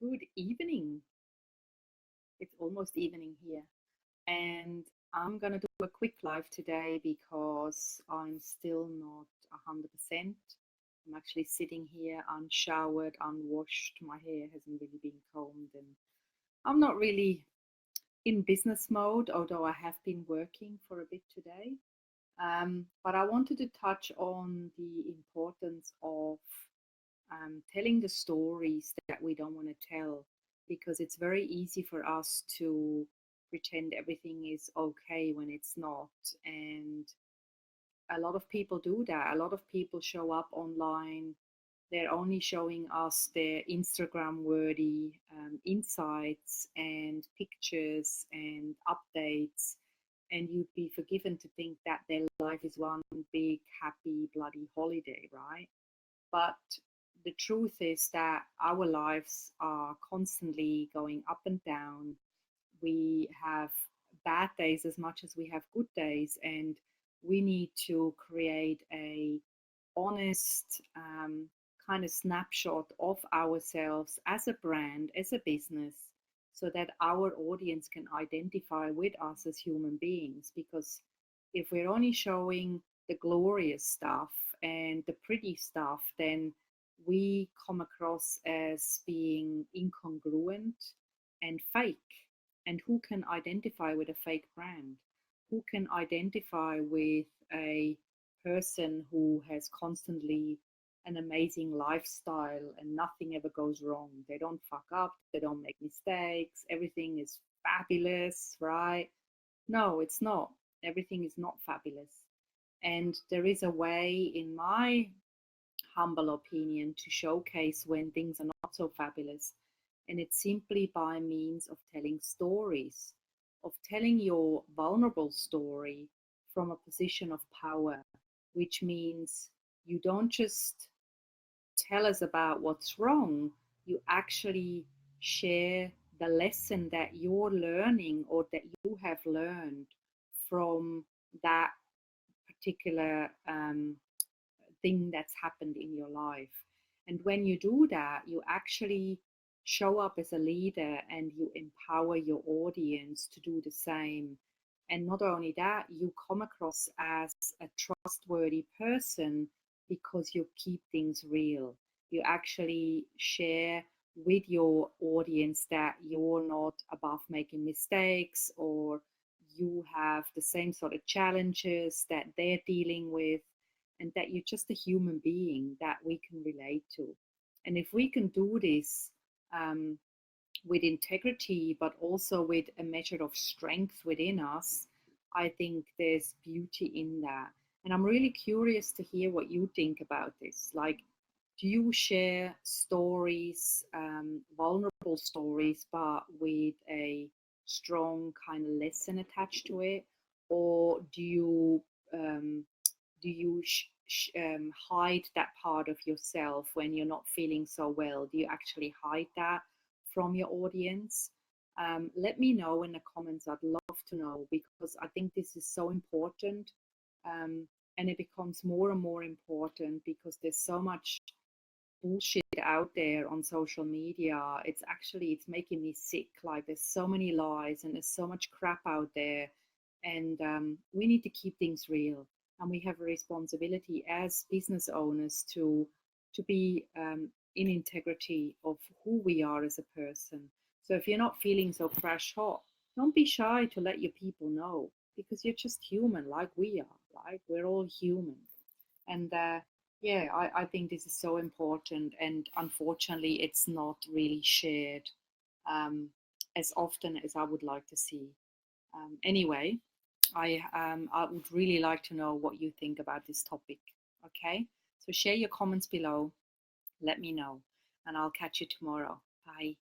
Good evening. It's almost evening here. And I'm going to do a quick live today because I'm still not 100%. I'm actually sitting here unshowered, unwashed. My hair hasn't really been combed, and I'm not really in business mode, although I have been working for a bit today. But I wanted to touch on the importance of telling the stories that we don't want to tell, because it's very easy for us to pretend everything is okay when it's not. And a lot of people do that. A lot of people show up online. They're only showing us their Instagram worthy insights and pictures and updates. And you'd be forgiven to think that their life is one big, happy, bloody holiday, right? But the truth is that our lives are constantly going up and down. We have bad days as much as we have good days, and we need to create a honest kind of snapshot of ourselves as a brand, as a business, so that our audience can identify with us as human beings. Because if we're only showing the glorious stuff and the pretty stuff, then we come across as being incongruent and fake. And who can identify with a fake brand? Who can identify with a person who has constantly an amazing lifestyle and nothing ever goes wrong? They don't fuck up, they don't make mistakes, everything is fabulous, right? No, it's not. Everything is not fabulous. And there is a way, in my humble opinion, to showcase when things are not so fabulous. And it's simply by means of telling stories, of telling your vulnerable story from a position of power, which means you don't just tell us about what's wrong, you actually share the lesson that you're learning or that you have learned from that particular thing that's happened in your life. And when you do that, you actually show up as a leader and you empower your audience to do the same. And not only that, you come across as a trustworthy person because you keep things real. You actually share with your audience that you're not above making mistakes, or you have the same sort of challenges that they're dealing with, and that you're just a human being that we can relate to. And if we can do this um, with integrity, but also with a measure of strength within us, I think there's beauty in that. And I'm really curious to hear what you think about this. Like, do you share stories, vulnerable stories, but with a strong kind of lesson attached to it? Or um, do you hide that part of yourself when you're not feeling so well? Do you actually hide that from your audience? Let me know in the comments. I'd love to know, because I think this is so important. Um, and it becomes more and more important because there's so much bullshit out there on social media. It's making me sick. Like, there's so many lies and there's so much crap out there, and we need to keep things real. And we have a responsibility as business owners to be in integrity of who we are as a person. So if you're not feeling so crash hot, don't be shy to let your people know, because you're just human like we are. Like, we're all human. And yeah, I think this is so important, and unfortunately, it's not really shared um, as often as I would like to see. Anyway, I would really like to know what you think about this topic. Okay, so share your comments below. Let me know, and I'll catch you tomorrow. Bye.